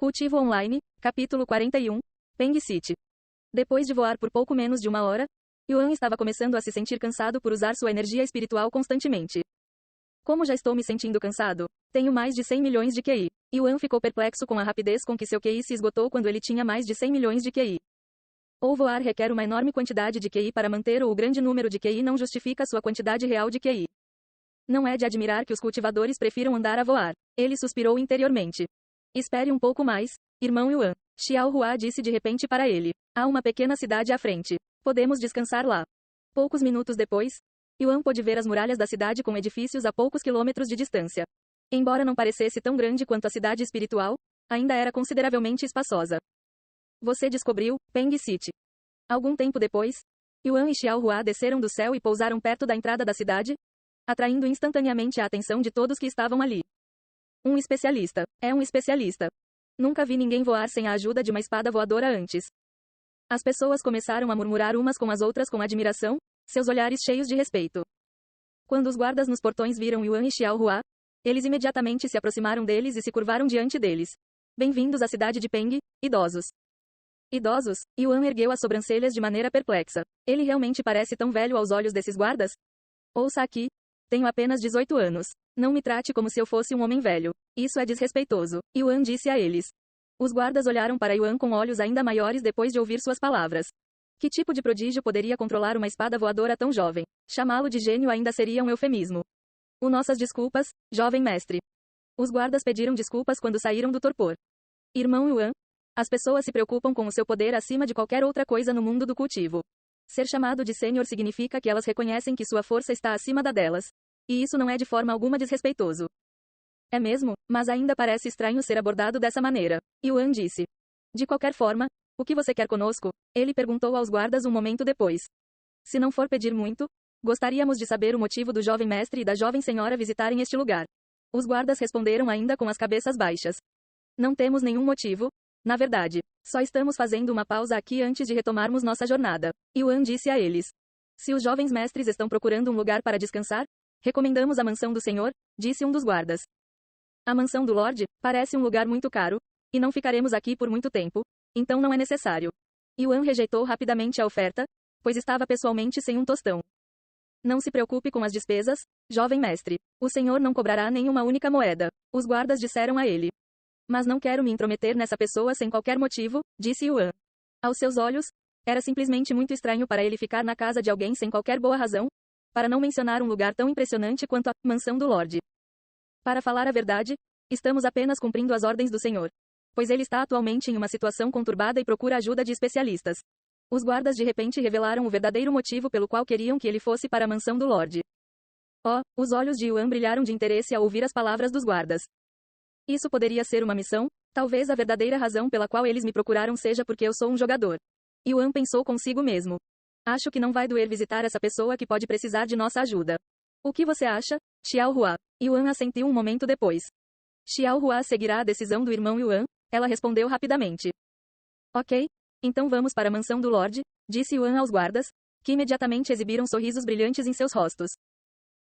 Cultivo Online, capítulo 41, Peng City. Depois de voar por pouco menos de uma hora, Yuan estava começando a se sentir cansado por usar sua energia espiritual constantemente. Como já estou me sentindo cansado? Tenho mais de 100 milhões de QI. Yuan ficou perplexo com a rapidez com que seu QI se esgotou quando ele tinha mais de 100 milhões de QI. Ou voar requer uma enorme quantidade de QI para manter ou o grande número de QI não justifica sua quantidade real de QI. Não é de admirar que os cultivadores prefiram andar a voar. Ele suspirou interiormente. Espere um pouco mais, irmão Yuan. Xiao Hua disse de repente para ele. Há uma pequena cidade à frente. Podemos descansar lá. Poucos minutos depois, Yuan pôde ver as muralhas da cidade com edifícios a poucos quilômetros de distância. Embora não parecesse tão grande quanto a cidade espiritual, ainda era consideravelmente espaçosa. Você descobriu, Peng City. Algum tempo depois, Yuan e Xiao Hua desceram do céu e pousaram perto da entrada da cidade, atraindo instantaneamente a atenção de todos que estavam ali. Um especialista. É um especialista. Nunca vi ninguém voar sem a ajuda de uma espada voadora antes. As pessoas começaram a murmurar umas com as outras com admiração, seus olhares cheios de respeito. Quando os guardas nos portões viram Yuan e Xiao Hua, eles imediatamente se aproximaram deles e se curvaram diante deles. Bem-vindos à cidade de Peng, idosos. Idosos? Yuan ergueu as sobrancelhas de maneira perplexa. Ele realmente parece tão velho aos olhos desses guardas? Ouça aqui. Tenho apenas 18 anos. Não me trate como se eu fosse um homem velho. Isso é desrespeitoso. Yuan disse a eles. Os guardas olharam para Yuan com olhos ainda maiores depois de ouvir suas palavras. Que tipo de prodígio poderia controlar uma espada voadora tão jovem? Chamá-lo de gênio ainda seria um eufemismo. Nossas desculpas, jovem mestre. Os guardas pediram desculpas quando saíram do torpor. Irmão Yuan, as pessoas se preocupam com o seu poder acima de qualquer outra coisa no mundo do cultivo. Ser chamado de sênior significa que elas reconhecem que sua força está acima da delas. E isso não é de forma alguma desrespeitoso. É mesmo, mas ainda parece estranho ser abordado dessa maneira. Yuan disse. De qualquer forma, o que você quer conosco? Ele perguntou aos guardas um momento depois. Se não for pedir muito, gostaríamos de saber o motivo do jovem mestre e da jovem senhora visitarem este lugar. Os guardas responderam ainda com as cabeças baixas. Não temos nenhum motivo. Na verdade, só estamos fazendo uma pausa aqui antes de retomarmos nossa jornada. Yuan disse a eles. Se os jovens mestres estão procurando um lugar para descansar, recomendamos a mansão do senhor, disse um dos guardas. A mansão do Lorde parece um lugar muito caro, e não ficaremos aqui por muito tempo, então não é necessário. Yuan rejeitou rapidamente a oferta, pois estava pessoalmente sem um tostão. Não se preocupe com as despesas, jovem mestre. O senhor não cobrará nenhuma única moeda, os guardas disseram a ele. Mas não quero me intrometer nessa pessoa sem qualquer motivo, disse Yuan. Aos seus olhos, era simplesmente muito estranho para ele ficar na casa de alguém sem qualquer boa razão, para não mencionar um lugar tão impressionante quanto a mansão do Lorde. Para falar a verdade, estamos apenas cumprindo as ordens do senhor. Pois ele está atualmente em uma situação conturbada e procura ajuda de especialistas. Os guardas de repente revelaram o verdadeiro motivo pelo qual queriam que ele fosse para a mansão do Lorde. Oh, os olhos de Yuan brilharam de interesse ao ouvir as palavras dos guardas. Isso poderia ser uma missão? Talvez a verdadeira razão pela qual eles me procuraram seja porque eu sou um jogador. Yuan pensou consigo mesmo. Acho que não vai doer visitar essa pessoa que pode precisar de nossa ajuda. O que você acha, Xiao Hua? Yuan assentiu um momento depois. Xiao Hua seguirá a decisão do irmão Yuan? Ela respondeu rapidamente. Ok. Então vamos para a mansão do Lorde, disse Yuan aos guardas, que imediatamente exibiram sorrisos brilhantes em seus rostos.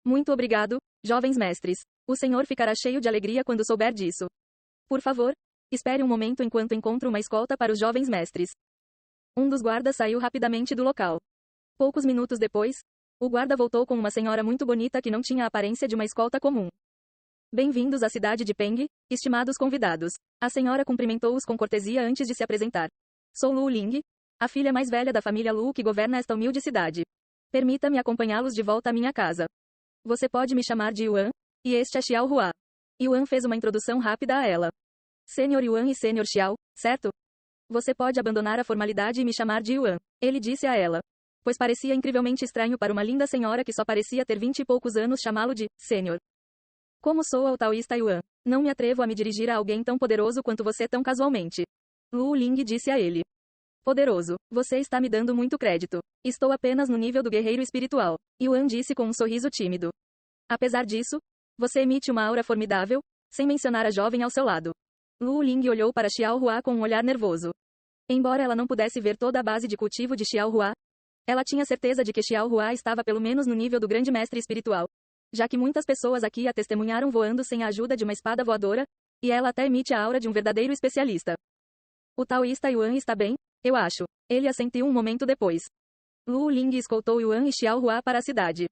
Muito obrigado, jovens mestres. O senhor ficará cheio de alegria quando souber disso. Por favor, espere um momento enquanto encontro uma escolta para os jovens mestres. Um dos guardas saiu rapidamente do local. Poucos minutos depois, o guarda voltou com uma senhora muito bonita que não tinha a aparência de uma escolta comum. Bem-vindos à cidade de Peng, estimados convidados. A senhora cumprimentou-os com cortesia antes de se apresentar. Sou Lu Ling, a filha mais velha da família Lu que governa esta humilde cidade. Permita-me acompanhá-los de volta à minha casa. Você pode me chamar de Yuan, e este é Xiao Hua. Yuan fez uma introdução rápida a ela. Sênior Yuan e Sênior Xiao, certo? Você pode abandonar a formalidade e me chamar de Yuan, ele disse a ela. Pois parecia incrivelmente estranho para uma linda senhora que só parecia ter 20 e poucos anos chamá-lo de Sênior. Como sou o taoísta Yuan, não me atrevo a me dirigir a alguém tão poderoso quanto você tão casualmente. Lu Ling disse a ele. Poderoso, você está me dando muito crédito. Estou apenas no nível do guerreiro espiritual, Yuan disse com um sorriso tímido. Apesar disso, você emite uma aura formidável, sem mencionar a jovem ao seu lado. Lu Ling olhou para Xiao Hua com um olhar nervoso. Embora ela não pudesse ver toda a base de cultivo de Xiao Hua, ela tinha certeza de que Xiao Hua estava pelo menos no nível do grande mestre espiritual. Já que muitas pessoas aqui a testemunharam voando sem a ajuda de uma espada voadora, E ela até emite a aura de um verdadeiro especialista. O taoísta Yuan está bem? Eu acho. Ele assentiu um momento depois. Lu Ling escoltou Yuan e Xiaohua para a cidade.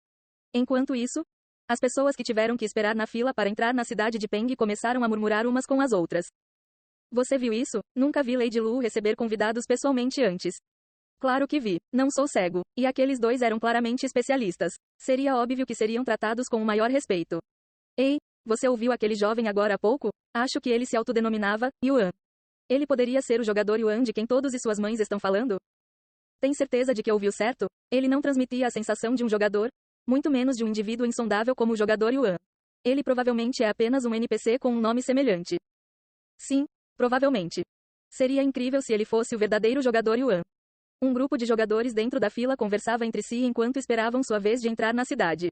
Enquanto isso, as pessoas que tiveram que esperar na fila para entrar na cidade de Peng começaram a murmurar umas com as outras. Você viu isso? Nunca vi Lady Lu receber convidados pessoalmente antes. Claro que vi. Não sou cego. E aqueles dois eram claramente especialistas. Seria óbvio que seriam tratados com o maior respeito. Ei, você ouviu aquele jovem agora há pouco? Acho que ele se autodenominava Yuan. Ele poderia ser o jogador Yuan de quem todos e suas mães estão falando? Tem certeza de que ouviu certo? Ele não transmitia a sensação de um jogador, muito menos de um indivíduo insondável como o jogador Yuan. Ele provavelmente é apenas um NPC com um nome semelhante. Sim, provavelmente. Seria incrível se ele fosse o verdadeiro jogador Yuan. Um grupo de jogadores dentro da fila conversava entre si enquanto esperavam sua vez de entrar na cidade.